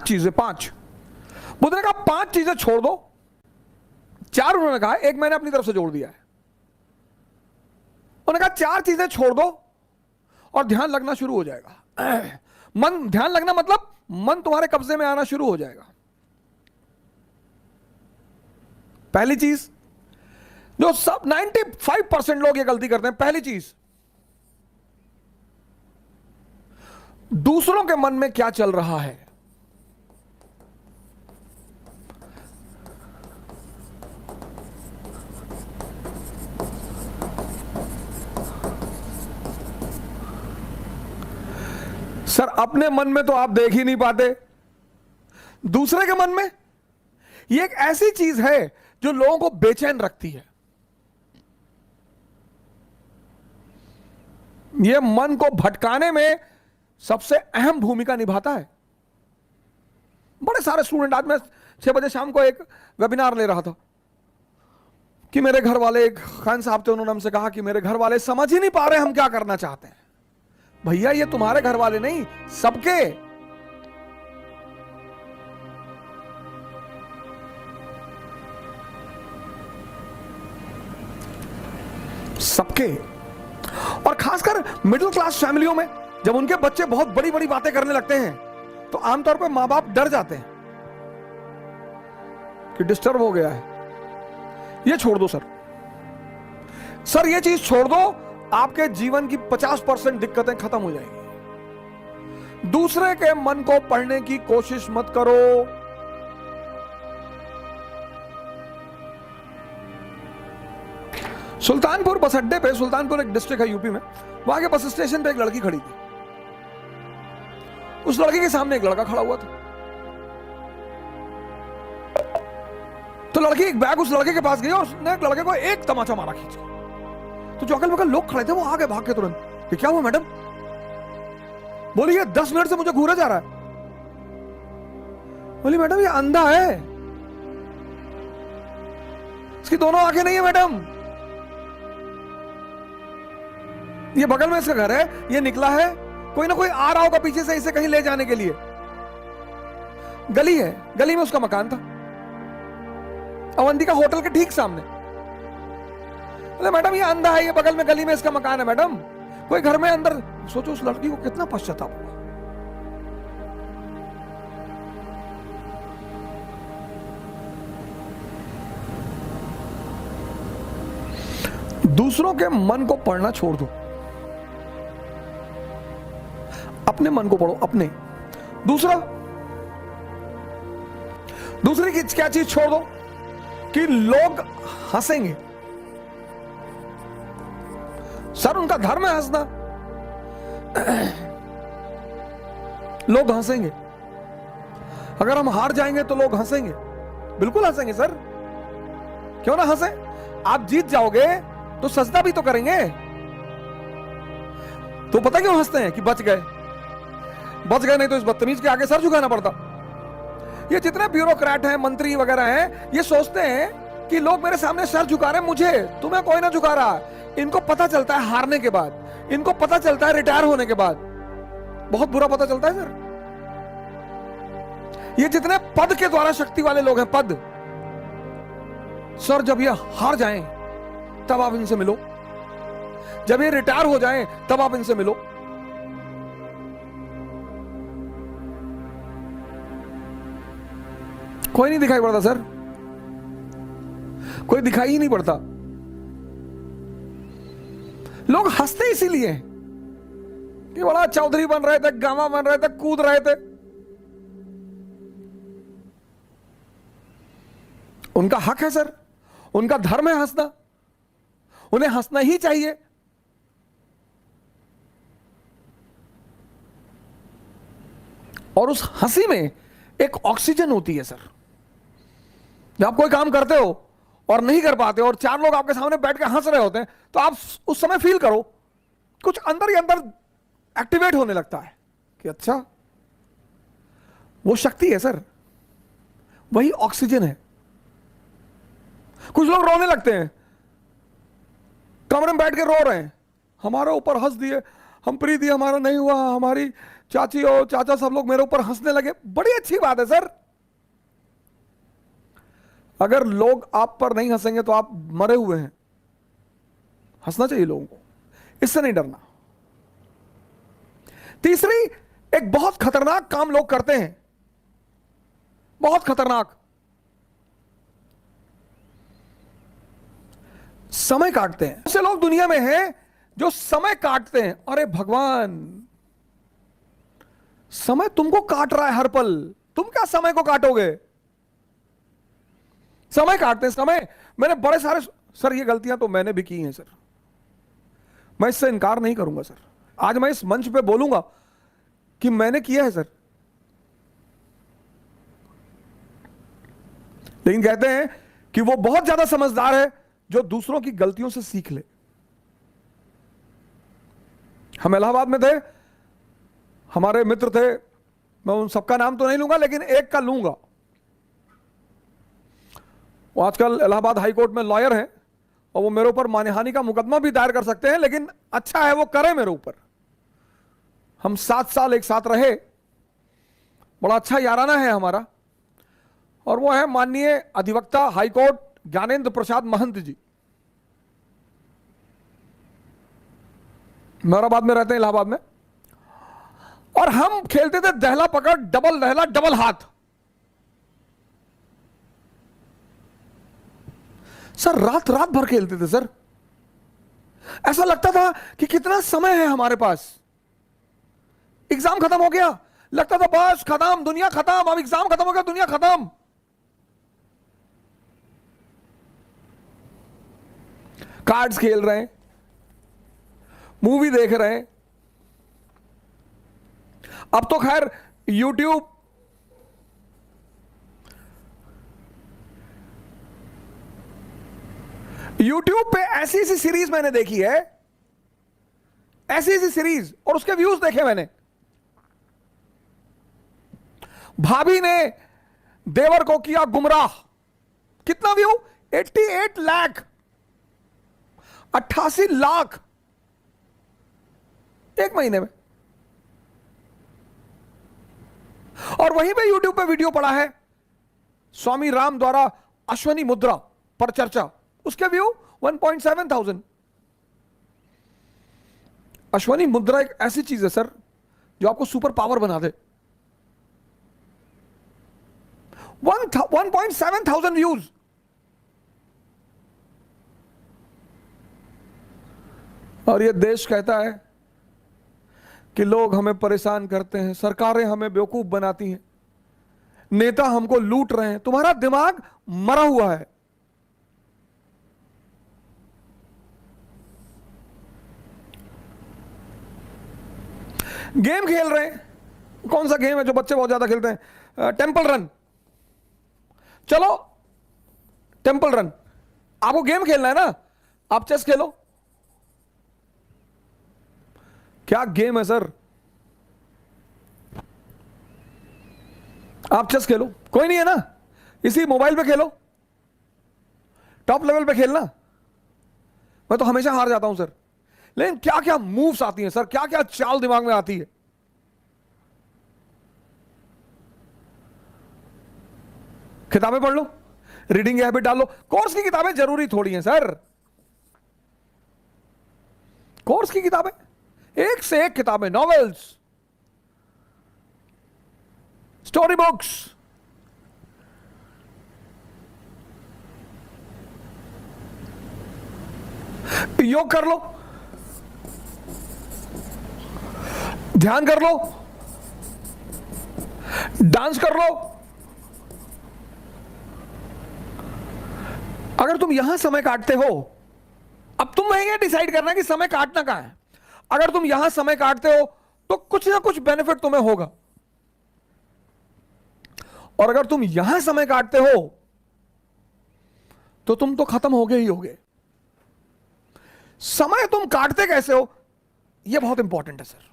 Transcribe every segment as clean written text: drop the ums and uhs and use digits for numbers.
चीजें, 5। बुद्ध ने कहा 5 चीजें छोड़ दो, 4 उन्होंने कहा, एक मैंने अपनी तरफ से जोड़ दिया है। उन्होंने कहा 4 चीजें छोड़ दो और ध्यान लगना शुरू हो जाएगा। मन, ध्यान लगना मतलब मन तुम्हारे कब्जे में आना शुरू हो जाएगा। पहली चीज जो सब 95% लोग ये गलती करते हैं, पहली चीज, दूसरों के मन में क्या चल रहा है। सर अपने मन में तो आप देख ही नहीं पाते, दूसरे के मन में। ये एक ऐसी चीज है जो लोगों को बेचैन रखती है। ये मन को भटकाने में सबसे अहम भूमिका निभाता है। बड़े सारे स्टूडेंट, आज मैं 6 बजे शाम को एक वेबिनार ले रहा था कि मेरे घर वाले, एक खान साहब थे, उन्होंने हमसे कहा कि मेरे घर वाले समझ ही नहीं पा रहे हम क्या करना चाहते हैं। भैया ये तुम्हारे घर वाले नहीं, सबके। सबके। और खासकर मिडिल क्लास फैमिलियों में जब उनके बच्चे बहुत बड़ी बड़ी बातें करने लगते हैं तो आमतौर पर मां बाप डर जाते हैं कि डिस्टर्ब हो गया है। ये छोड़ दो सर, ये चीज छोड़ दो, आपके जीवन की 50% दिक्कतें खत्म हो जाएंगी। दूसरे के मन को पढ़ने की कोशिश मत करो। सुल्तानपुर बस अड्डे पे, सुल्तानपुर एक डिस्ट्रिक्ट है यूपी में, वहां के बस स्टेशन पे एक लड़की खड़ी थी। उस लड़की के सामने एक लड़का खड़ा हुआ था। तो लड़की एक बैग उस लड़के के पास गई और उसने लड़के को एक तमाचा मारा खींच। तो जो अगल बगल लोग खड़े थे वो आगे भाग के तुरंत, ये क्या हुआ मैडम? बोली ये 10 मिनट से मुझे घूरा जा रहा है। बोली मैडम ये अंधा है, इसकी दोनों आंखें नहीं है मैडम। ये बगल में इसका घर है, ये निकला है, कोई ना कोई आ रहा होगा पीछे से इसे कहीं ले जाने के लिए। गली है, गली में उसका मकान था, अवंतिका होटल के ठीक सामने। अरे मैडम ये अंधा है, ये बगल में गली में इसका मकान है मैडम, कोई घर में अंदर। सोचो उस लड़की को कितना पश्चाताप हुआ। दूसरों के मन को पढ़ना छोड़ दो, अपने मन को पढ़ो, अपने। दूसरी की क्या चीज छोड़ दो कि लोग हंसेंगे। सर उनका धर्म है हंसना, लोग हंसेंगे। अगर हम हार जाएंगे तो लोग हंसेंगे, बिल्कुल हंसेंगे सर, क्यों ना हंसे। आप जीत जाओगे तो सजदा भी तो करेंगे। तो पता क्यों हंसते हैं कि बच गए, नहीं तो इस बदतमीज के आगे सर झुकाना पड़ता। ये जितने ब्यूरोक्रेट हैं, मंत्री वगैरह हैं, ये सोचते हैं कि लोग मेरे सामने सर झुका रहे हैं, मुझे, तुम्हें कोई ना झुका रहा। इनको पता चलता है हारने के बाद, इनको पता चलता है रिटायर होने के बाद, बहुत बुरा पता चलता है सर। ये जितने पद के द्वारा शक्ति वाले लोग हैं, पद, सर जब ये हार जाएं तब आप इनसे मिलो, जब ये रिटायर हो जाएं तब आप इनसे मिलो। कोई नहीं दिखाई पड़ता सर, कोई दिखाई ही नहीं पड़ता। लोग हंसते इसीलिए कि बड़ा चौधरी बन रहे थे, गामा बन रहे थे, कूद रहे थे। उनका हक है सर, उनका धर्म है हंसना, उन्हें हंसना ही चाहिए। और उस हंसी में एक ऑक्सीजन होती है सर। जब आप कोई काम करते हो और नहीं कर पाते और 4 लोग आपके सामने बैठ के हंस रहे होते हैं तो आप उस समय फील करो, कुछ अंदर ही अंदर एक्टिवेट होने लगता है कि अच्छा वो शक्ति है सर, वही ऑक्सीजन है। कुछ लोग रोने लगते हैं, कमरे में बैठ के रो रहे हैं, हमारे ऊपर हंस दिए, हम प्रीति हमारा नहीं हुआ, हमारी चाची और चाचा सब लोग मेरे ऊपर हंसने लगे, बड़ी अच्छी बात है सर। अगर लोग आप पर नहीं हंसेंगे तो आप मरे हुए हैं। हंसना चाहिए लोगों को, इससे नहीं डरना। तीसरी, एक बहुत खतरनाक काम लोग करते हैं, बहुत खतरनाक, समय काटते हैं। ऐसे लोग दुनिया में हैं जो समय काटते हैं। अरे भगवान, समय तुमको काट रहा है हर पल, तुम क्या समय को काटोगे? समय काटते हैं, समय। मैंने बड़े सारे, सर ये गलतियां तो मैंने भी की हैं सर, मैं इससे इनकार नहीं करूंगा सर। आज मैं इस मंच पे बोलूंगा कि मैंने किया है सर। लेकिन कहते हैं कि वो बहुत ज्यादा समझदार है जो दूसरों की गलतियों से सीख ले। हम इलाहाबाद में थे, हमारे मित्र थे, मैं उन सबका नाम तो नहीं लूंगा लेकिन एक का लूंगा। वो आजकल इलाहाबाद हाई कोर्ट में लॉयर हैं और वो मेरे ऊपर मानहानि का मुकदमा भी दायर कर सकते हैं, लेकिन अच्छा है वो करें मेरे ऊपर। हम 7 साल एक साथ रहे, बड़ा अच्छा याराना है हमारा। और वो है माननीय अधिवक्ता हाई कोर्ट ज्ञानेंद्र प्रसाद महंत जी, मोराबाद में रहते हैं, इलाहाबाद में। और हम खेलते थे दहला पकड़, डबल दहला, डबल हाथ। सर रात रात भर खेलते थे सर, ऐसा लगता था कि कितना समय है हमारे पास। एग्जाम खत्म हो गया, लगता था बस खत्म, दुनिया खत्म, अब एग्जाम खत्म हो गया, दुनिया खत्म। कार्ड्स खेल रहे हैं, मूवी देख रहे हैं। अब तो खैर यूट्यूब, यूट्यूब पे ऐसी ऐसी सीरीज मैंने देखी है, ऐसी ऐसी सीरीज, और उसके व्यूज देखे मैंने। भाभी ने देवर को किया गुमराह, कितना व्यू? 88 लाख, 88 लाख एक महीने में। और वहीं पे यूट्यूब पे वीडियो पड़ा है स्वामी राम द्वारा अश्वनी मुद्रा पर चर्चा, उसके व्यू 1.7 थाउजेंड। अश्वनी मुद्रा एक ऐसी चीज है सर जो आपको सुपर पावर बना दे। 1.7 थाउजेंड व्यूज। और ये देश कहता है कि लोग हमें परेशान करते हैं, सरकारें हमें बेवकूफ बनाती हैं, नेता हमको लूट रहे हैं। तुम्हारा दिमाग मरा हुआ है। गेम खेल रहे हैं, कौन सा गेम है जो बच्चे बहुत ज्यादा खेलते हैं? Temple run. चलो टेंपल रन, आपको गेम खेलना है ना, आप चेस खेलो। क्या गेम है सर, आप चेस खेलो, कोई नहीं है ना, इसी मोबाइल पे खेलो, टॉप लेवल पे खेलना। मैं तो हमेशा हार जाता हूं सर। लेकिन क्या क्या मूव्स आती हैं सर, क्या क्या चाल दिमाग में आती है। किताबें पढ़ लो, रीडिंग हैबिट डाल लो। कोर्स की किताबें जरूरी थोड़ी हैं सर, कोर्स की किताबें, एक से एक किताबें, नॉवेल्स, स्टोरी बुक्स। योग कर लो, ध्यान कर लो, डांस कर लो। अगर तुम यहां समय काटते हो, अब तुम ये डिसाइड करना कि समय काटना कहां है। अगर तुम यहां समय काटते हो तो कुछ ना कुछ बेनिफिट तुम्हें होगा, और अगर तुम यहां समय काटते हो तो तुम तो खत्म हो गए ही होगे। समय तुम काटते कैसे हो, यह बहुत इंपॉर्टेंट है सर।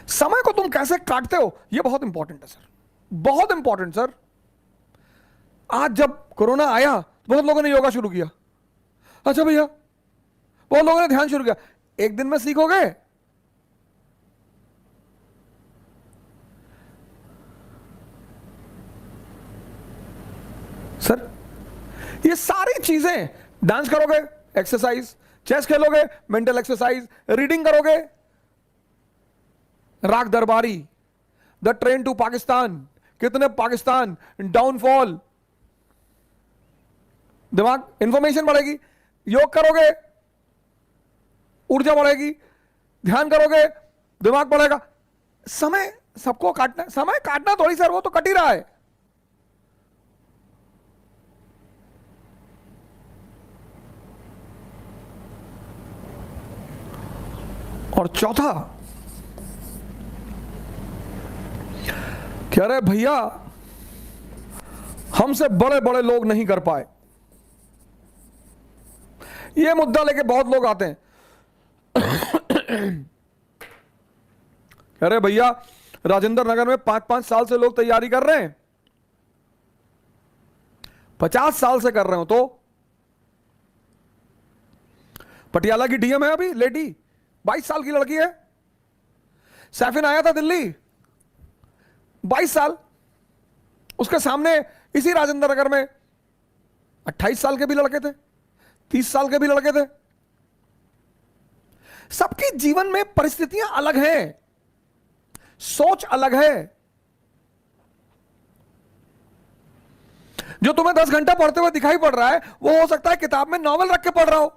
समय को तुम कैसे काटते हो, यह बहुत इंपॉर्टेंट है सर, बहुत इंपॉर्टेंट सर। आज जब कोरोना आया तो बहुत लोगों ने योगा शुरू किया, अच्छा भैया, बहुत लोगों ने ध्यान शुरू किया। एक दिन में सीखोगे? ये सारी चीजें, डांस करोगे एक्सरसाइज, चेस खेलोगे मेंटल एक्सरसाइज, रीडिंग करोगे राग दरबारी, द ट्रेन टू पाकिस्तान, कितने पाकिस्तान, डाउनफॉल, दिमाग इंफॉर्मेशन बढ़ेगी। योग करोगे ऊर्जा बढ़ेगी, ध्यान करोगे दिमाग बढ़ेगा। समय सबको काटना, समय काटना थोड़ी सर, वो तो कट ही रहा है। और चौथा, कह रहे भैया हमसे बड़े बड़े लोग नहीं कर पाए। ये मुद्दा लेके बहुत लोग आते हैं, कह रहे भैया राजेंद्र नगर में 5-5 साल से लोग तैयारी कर रहे हैं, 50 साल से कर रहे हो। तो पटियाला की डीएम है अभी लेडी, 22 साल की लड़की है। सैफिन आया था दिल्ली, 22 साल। उसके सामने इसी राजेंद्र नगर में 28 साल के भी लड़के थे, 30 साल के भी लड़के थे। सबके जीवन में परिस्थितियां अलग हैं, सोच अलग है। जो तुम्हें 10 घंटा पढ़ते हुए दिखाई पड़ रहा है, वो हो सकता है किताब में नॉवल रख के पढ़ रहा हो।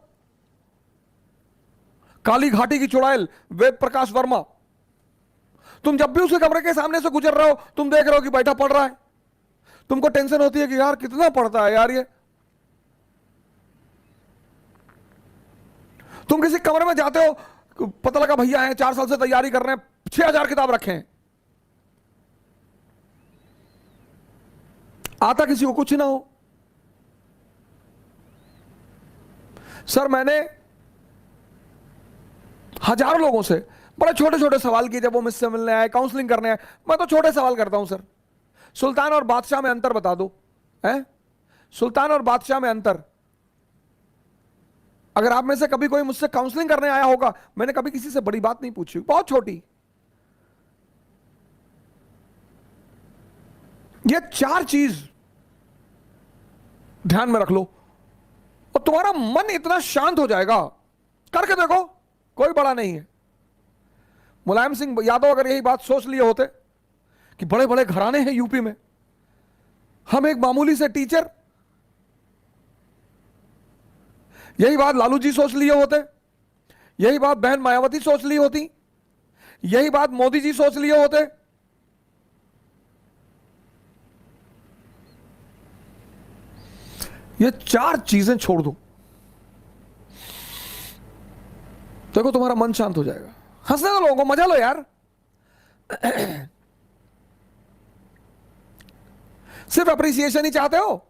काली घाटी की चुड़ैल, वेद प्रकाश वर्मा, तुम जब भी उसके कमरे के सामने से गुजर रहे हो, तुम देख रहे हो कि बैठा पढ़ रहा है। तुमको टेंशन होती है कि यार कितना पढ़ता है यार ये। तुम किसी कमरे में जाते हो, पता लगा भैया हैं 4 साल से तैयारी कर रहे हैं, 6000 किताब रखे हैं। आता किसी को कुछ ना हो। सर मैंने हजारों लोगों से बड़े छोटे छोटे सवाल किए, जब वो मुझसे मिलने आए, काउंसलिंग करने आए। मैं तो छोटे सवाल करता हूं, सर सुल्तान और बादशाह में अंतर बता दो, है सुल्तान और बादशाह में अंतर। अगर आप में से कभी कोई मुझसे काउंसलिंग करने आया होगा, मैंने कभी किसी से बड़ी बात नहीं पूछी, बहुत छोटी। ये 4 चीज ध्यान में रख लो और तुम्हारा मन इतना शांत हो जाएगा। करके देखो, कोई बड़ा नहीं है। मुलायम सिंह यादव अगर यही बात सोच लिए होते कि बड़े बड़े घराने हैं यूपी में, हम एक मामूली से टीचर, यही बात लालू जी सोच लिए होते, यही बात बहन मायावती सोच ली होती, यही बात मोदी जी सोच लिए होते, ये 4 चीजें छोड़ दो, देखो तुम्हारा मन शांत हो जाएगा। हंसने दो लोगों को, मजा लो यार। सिर्फ अप्रिसिएशन ही चाहते हो।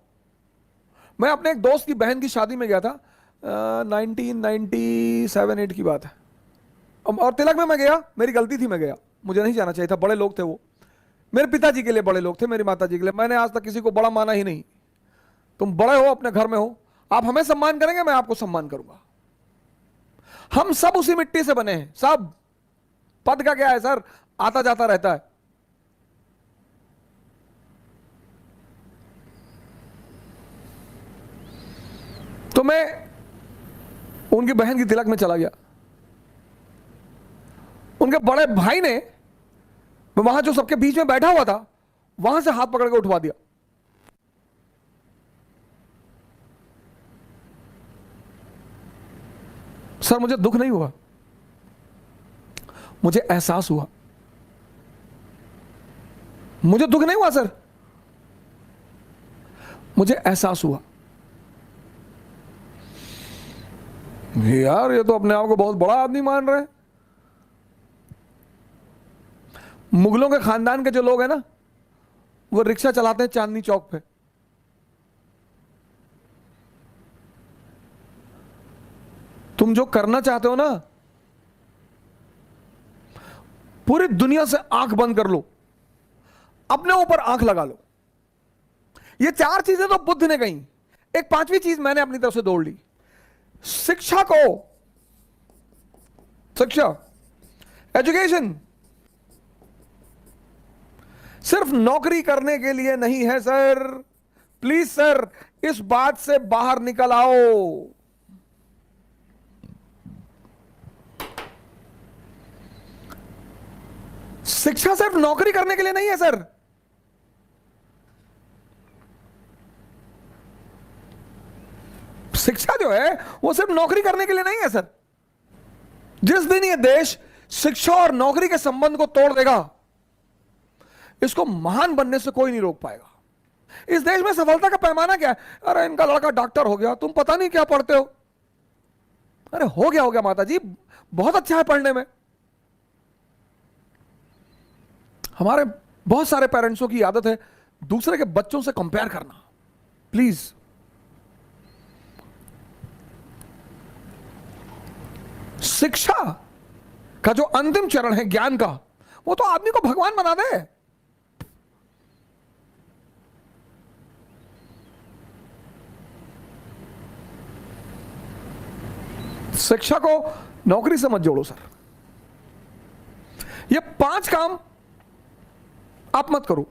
मैं अपने एक दोस्त की बहन की शादी में गया था, 1997-8 की बात है। और तिलक में मैं गया, मेरी गलती थी, मैं गया, मुझे नहीं जाना चाहिए था। बड़े लोग थे वो, मेरे पिताजी के लिए बड़े लोग थे, मेरी माता जी के लिए। मैंने आज तक किसी को बड़ा माना ही नहीं। तुम बड़े हो, अपने घर में हो, आप हमें सम्मान करेंगे, मैं आपको सम्मान करूंगा। हम सब उसी मिट्टी से बने हैं, सब। पद का क्या है सर, आता जाता रहता है। तो मैं उनकी बहन की तिलक में चला गया। उनके बड़े भाई ने, वहां जो सबके बीच में बैठा हुआ था, वहां से हाथ पकड़ के उठवा दिया। सर मुझे दुख नहीं हुआ, मुझे एहसास हुआ। मुझे दुख नहीं हुआ सर, मुझे एहसास हुआ यार ये तो अपने आप को बहुत बड़ा आदमी मान रहे हैं। मुगलों के खानदान के जो लोग हैं ना, वो रिक्शा चलाते हैं चांदनी चौक पे। तुम जो करना चाहते हो ना, पूरी दुनिया से आंख बंद कर लो, अपने ऊपर आंख लगा लो। ये 4 चीजें तो बुद्ध ने कही, एक 5वीं चीज मैंने अपनी तरफ से दौड़ ली। शिक्षा को, शिक्षा, एजुकेशन सिर्फ नौकरी करने के लिए नहीं है सर, प्लीज सर इस बात से बाहर निकल आओ। शिक्षा सिर्फ नौकरी करने के लिए नहीं है सर। शिक्षा जो है वो सिर्फ नौकरी करने के लिए नहीं है सर। जिस दिन ये देश शिक्षा और नौकरी के संबंध को तोड़ देगा, इसको महान बनने से कोई नहीं रोक पाएगा। इस देश में सफलता का पैमाना क्या है? अरे इनका लड़का डॉक्टर हो गया, तुम पता नहीं क्या पढ़ते हो। अरे हो गया माता जी, बहुत अच्छा है पढ़ने में। हमारे बहुत सारे पेरेंट्सों की आदत है दूसरे के बच्चों से कंपेयर करना। प्लीज शिक्षा का जो अंतिम चरण है ज्ञान का, वो तो आदमी को भगवान बना दे। शिक्षा को नौकरी से मत जोड़ो सर। ये 5 काम आप मत करो।